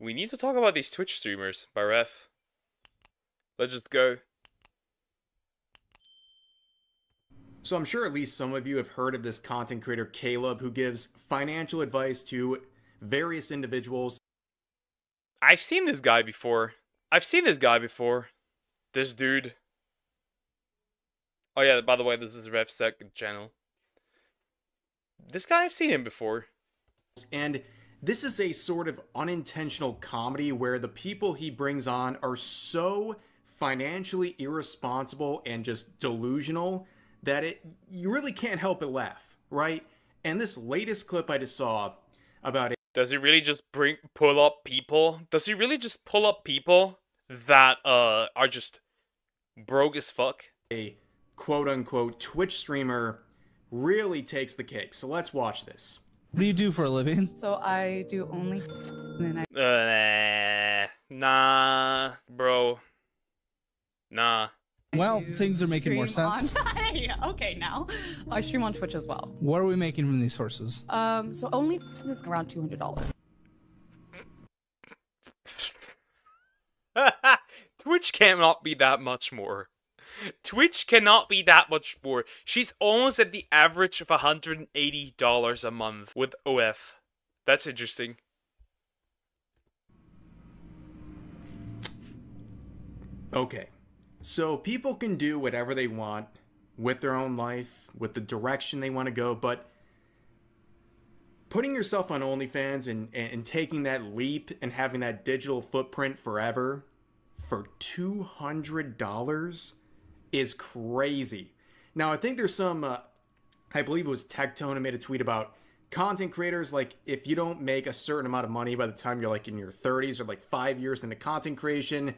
We need to talk about these Twitch streamers by ref. Let's just go. So I'm sure at least some of you have heard of this content creator Caleb, who gives financial advice to various individuals. I've seen this guy before. This dude. Oh yeah, by the way, this is Ref's second channel. This guy, I've seen him before. And this is a sort of unintentional comedy where the people he brings on are so financially irresponsible and just delusional that you really can't help but laugh, right? And this latest clip I just saw about it. Does he really just pull up people? Does he really just pull up people that are just broke as fuck? A quote-unquote Twitch streamer really takes the cake. So let's watch this. What do you do for a living? So I do only and then Nah, bro. Nah. Well, things are making more stream sense. Hey, okay, now I stream on Twitch as well. What are we making from these sources? So only is around $200. Twitch cannot be that much more. Twitch cannot be that much more. She's almost at the average of $180 a month with OF. That's interesting. Okay, so people can do whatever they want with their own life, with the direction they want to go, but putting yourself on OnlyFans and taking that leap and having that digital footprint forever for $200 is crazy. Now, I think there's some, I believe it was Tectone who made a tweet about content creators, like, if you don't make a certain amount of money by the time you're, like, in your 30s or, like, 5 years into content creation,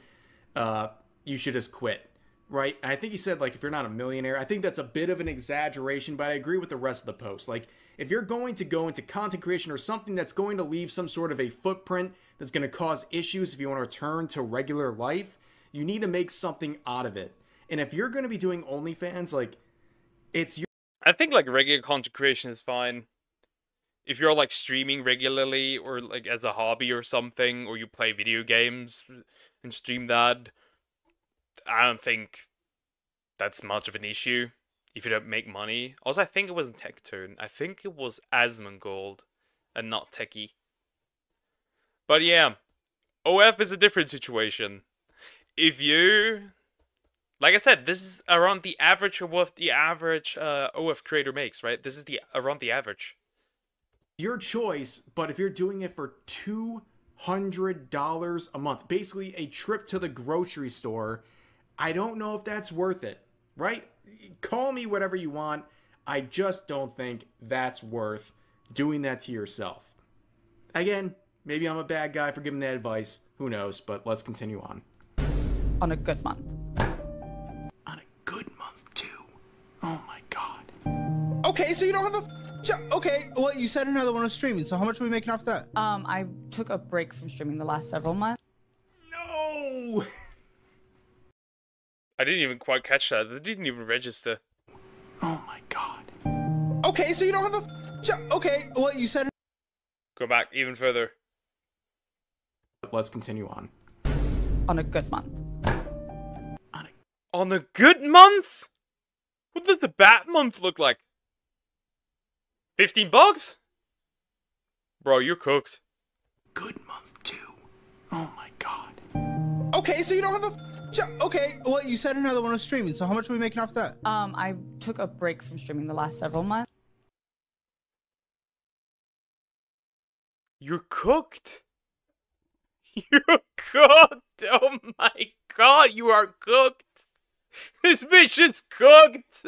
you should just quit, right? And I think he said, like, if you're not a millionaire, I think that's a bit of an exaggeration, but I agree with the rest of the post. Like, if you're going to go into content creation or something that's going to leave some sort of a footprint that's going to cause issues if you want to return to regular life, you need to make something out of it. And if you're going to be doing OnlyFans, like, it's your... I think, like, regular content creation is fine. If you're, like, streaming regularly or, like, as a hobby or something, or you play video games and stream that, I don't think that's much of an issue if you don't make money. Also, I think it wasn't Tectone. I think it was Asmongold and not Techie. But yeah, OF is a different situation. If you... Like I said, this is around the average of what the average OF creator makes, right? This is around the average. Your choice, but if you're doing it for $200 a month, basically a trip to the grocery store, I don't know if that's worth it, right? Call me whatever you want. I just don't think that's worth doing that to yourself. Again, maybe I'm a bad guy for giving that advice. Who knows? But let's continue on. On a good month. On a good month, too. Oh my god. Okay, so you don't have a job. Okay, well, you said another one was streaming, so how much are we making off that? I took a break from streaming the last several months. No! I didn't even quite catch that. They didn't even register. Oh my god. Okay, so you don't have a job. Okay, well, you said... Go back even further. Let's continue on. On a good month. On a good month? What does the bad month look like? 15 bucks? Bro, you're cooked. Good month, too. Oh my god. Okay, so you don't have a job. Okay, well, you said another one was streaming, so how much are we making off that? I took a break from streaming the last several months. You're cooked. You're cooked. Oh my god, you are cooked. This bitch is cooked.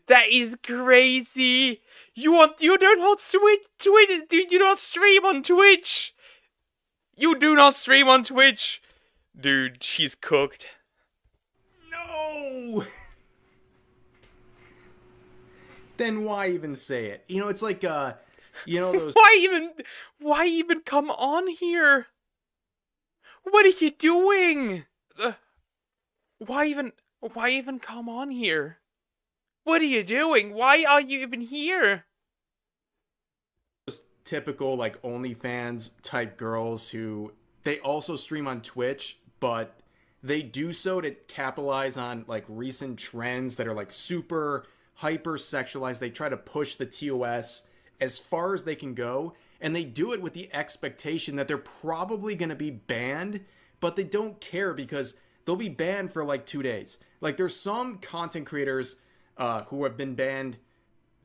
That is crazy. You don't not Twitch, dude, you don't stream on Twitch. You do not stream on Twitch. Dude, she's cooked. No! Then why even say it? You know, it's like, you know those... Why even come on here? What are you doing? Why even come on here? What are you doing? Why are you even here? typical like OnlyFans type girls who they also stream on Twitch, but they do so to capitalize on like recent trends that are like super hyper sexualized. They try to push the TOS as far as they can go, and they do it with the expectation that they're probably going to be banned, but they don't care because they'll be banned for like 2 days. Like there's some content creators who have been banned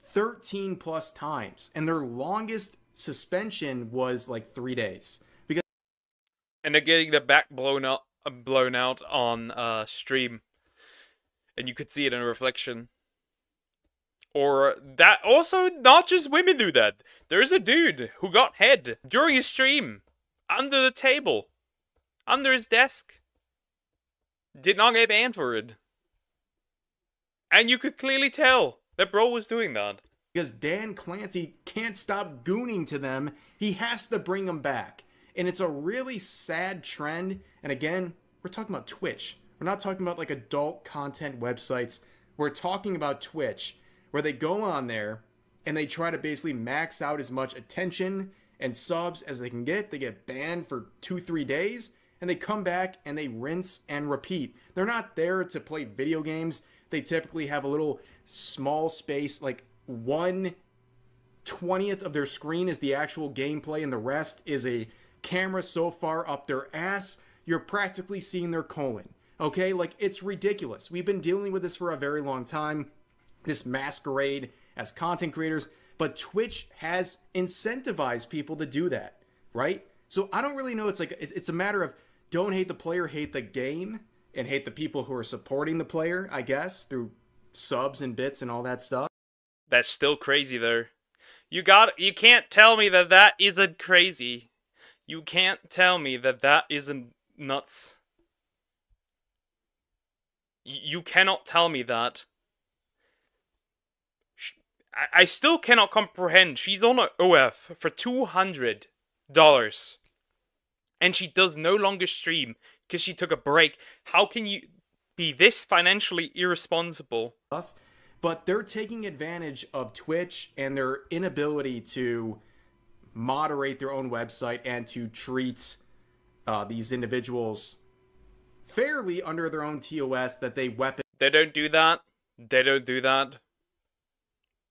13 plus times, and their longest suspension was like 3 days. Because and they're getting their back blown out on stream, and you could see it in a reflection. Or that also, not just women do that. There's a dude who got head during his stream under the table, under his desk. Did not get banned for it. And you could clearly tell that bro was doing that. Because Dan Clancy can't stop gooning to them. He has to bring them back. And it's a really sad trend. And again, we're talking about Twitch. We're not talking about like adult content websites. We're talking about Twitch, where they go on there and they try to basically max out as much attention and subs as they can get. They get banned for 2-3 days, and they come back and they rinse and repeat. They're not there to play video games. They typically have a little small space, like 1/20th of their screen is the actual gameplay, and the rest is a camera so far up their ass, you're practically seeing their colon. Okay, like it's ridiculous. We've been dealing with this for a very long time, this masquerade as content creators, but Twitch has incentivized people to do that, right? So I don't really know. It's like, it's a matter of don't hate the player, hate the game, and hate the people who are supporting the player, I guess, through subs and bits and all that stuff. That's still crazy though. You can't tell me that that isn't crazy. You can't tell me that that isn't nuts. You cannot tell me that. I still cannot comprehend. She's on an OF for $200. And she does no longer stream because she took a break. How can you be this financially irresponsible? But they're taking advantage of Twitch and their inability to moderate their own website and to treat these individuals fairly under their own TOS that they weapon. They don't do that. They don't do that.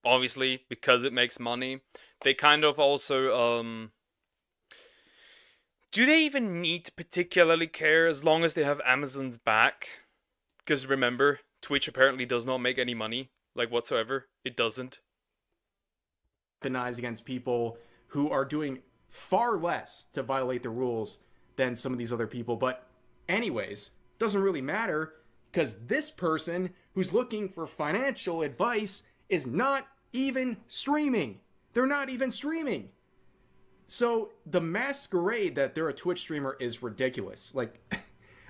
Obviously, because it makes money. They kind of also, do they even need to particularly care as long as they have Amazon's back? Because remember, Twitch apparently does not make any money, like whatsoever. It doesn't. Weaponize against people who are doing far less to violate the rules than some of these other people. But anyways, doesn't really matter because this person who's looking for financial advice is not even streaming. They're not even streaming. So the masquerade that they're a Twitch streamer is ridiculous. Like,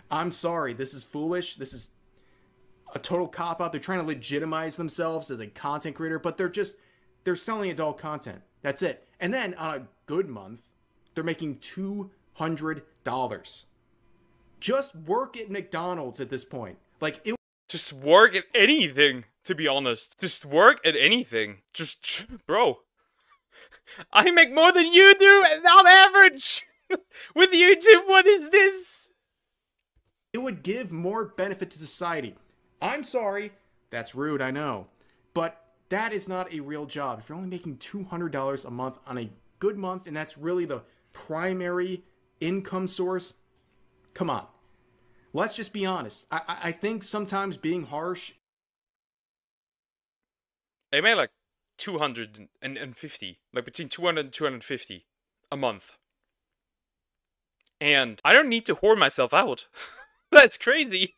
I'm sorry, this is foolish. This is a total cop-out. They're trying to legitimize themselves as a content creator, but they're selling adult content. That's it. And then on a good month, they're making $200. Just work at McDonald's at this point. Like, it. Just work at anything, to be honest. Just work at anything. Just, bro. I make more than you do on average. With YouTube, what is this? It would give more benefit to society. I'm sorry. That's rude, I know. But that is not a real job. If you're only making $200 a month on a good month, and that's really the primary income source, come on. Let's just be honest. I think sometimes being harsh. They made like 250, like between 200 and 250 a month. And I don't need to whore myself out. That's crazy.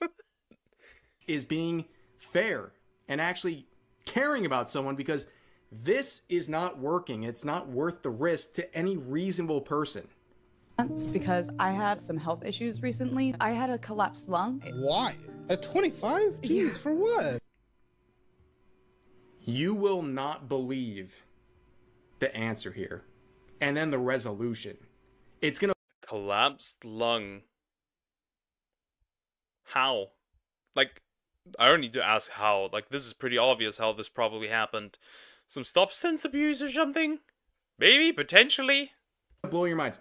Is being fair and actually caring about someone, because this is not working. It's not worth the risk to any reasonable person. Because I had some health issues recently. I had a collapsed lung. Why? At 25? Jeez, for what? You will not believe the answer here. And then the resolution. It's gonna... Collapsed lung. How? Like, I don't need to ask how. Like, this is pretty obvious how this probably happened. Some substance abuse or something? Maybe, potentially. Blow your minds.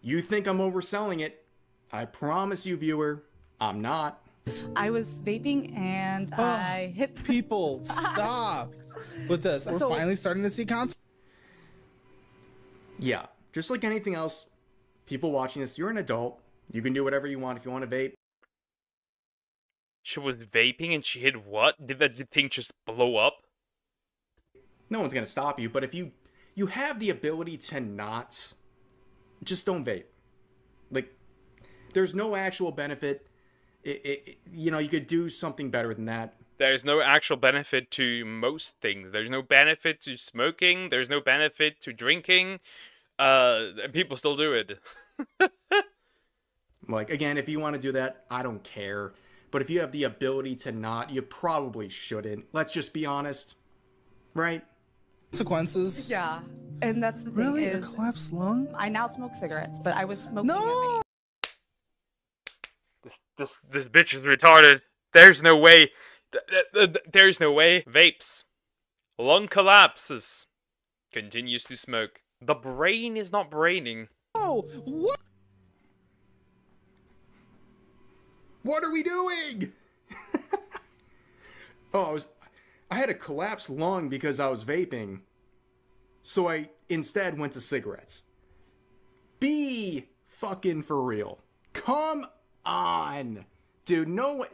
You think I'm overselling it? I promise you, viewer, I'm not. I was vaping and I hit the People, stop with this. We're So- finally starting to see content. Yeah, just like anything else, people watching this, you're an adult. You can do whatever you want. If you want to vape, She was vaping and she hit what? Did that thing just blow up? no one's going to stop you. But if you have the ability to not, just don't vape. Like, there's no actual benefit. You know, you could do something better than that. There's no actual benefit to most things. There's no benefit to smoking. There's no benefit to drinking. And people still do it. Like, again, if you want to do that, I don't care. But if you have the ability to not, you probably shouldn't. Let's just be honest. Right? Consequences. yeah, and that's the thing Really? A is, collapsed lung? I now smoke cigarettes, but I was smoking. No! This bitch is retarded. There's no way. There's no way. Vapes. Lung collapses. Continues to smoke. The brain is not braining. Oh, what? What are we doing? Oh, I had a collapsed lung because I was vaping. So I instead went to cigarettes. Be fucking for real. Come on. Dude, no way.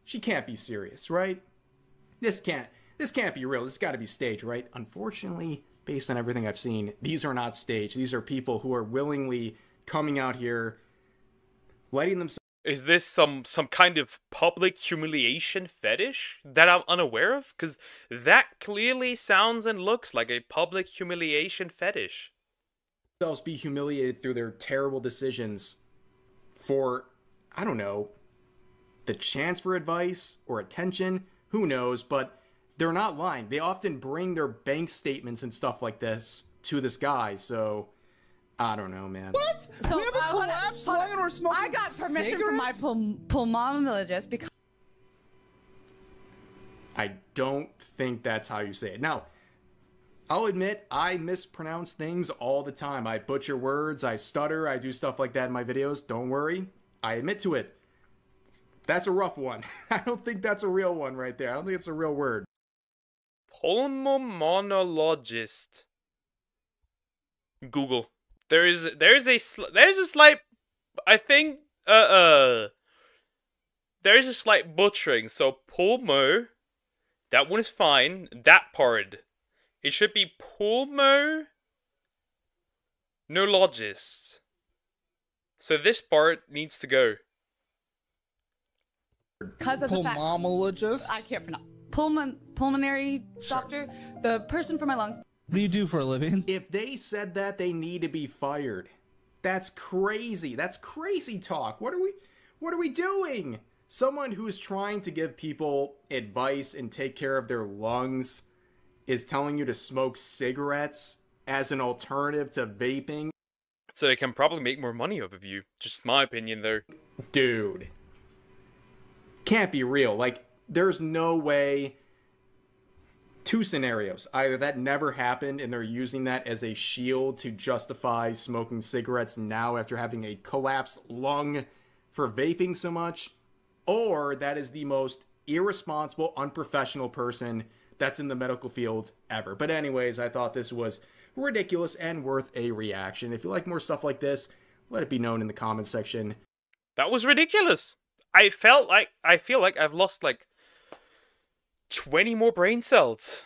She can't be serious, right? This can't be real. This has got to be staged, right? Unfortunately, based on everything I've seen, these are not staged. These are people who are willingly coming out here, letting themselves. Is this some kind of public humiliation fetish that I'm unaware of? Because that clearly sounds and looks like a public humiliation fetish. Be humiliated through their terrible decisions for, I don't know, the chance for advice or attention. Who knows? But they're not lying. They often bring their bank statements and stuff like this to this guy. So I don't know, man. What? So we have a collapsed lung and we're smoking I got permission from my cigarettes? pulmonologist because I don't think that's how you say it. Now, I'll admit I mispronounce things all the time. I butcher words, I stutter, I do stuff like that in my videos. Don't worry. I admit to it. That's a rough one. I don't think that's a real one right there. I don't think it's a real word. Pulmonologist. Google. There's a slight, I think, there's a slight butchering. So pulmo, that one is fine. That part, it should be pulmonologist. So this part needs to go. because of the fact Pulmonologist? I can't pronounce pulmonary doctor, the person for my lungs. What do you do for a living? If they said that, they need to be fired. That's crazy. That's crazy talk. What are we doing? Someone who's trying to give people advice and take care of their lungs is telling you to smoke cigarettes as an alternative to vaping. So they can probably make more money off of you. Just my opinion, though. Dude. Can't be real. Like, there's no way. Two scenarios. Either that never happened and they're using that as a shield to justify smoking cigarettes now after having a collapsed lung for vaping so much, or that is the most irresponsible, unprofessional person that's in the medical field ever. But anyways, I thought this was ridiculous and worth a reaction. If you like more stuff like this, let it be known in the comments section. That was ridiculous. I feel like I've lost like 20 more brain cells.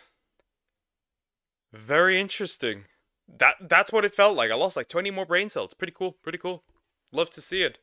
Very interesting. That's what it felt like. I lost like 20 more brain cells. Pretty cool. Pretty cool. Love to see it.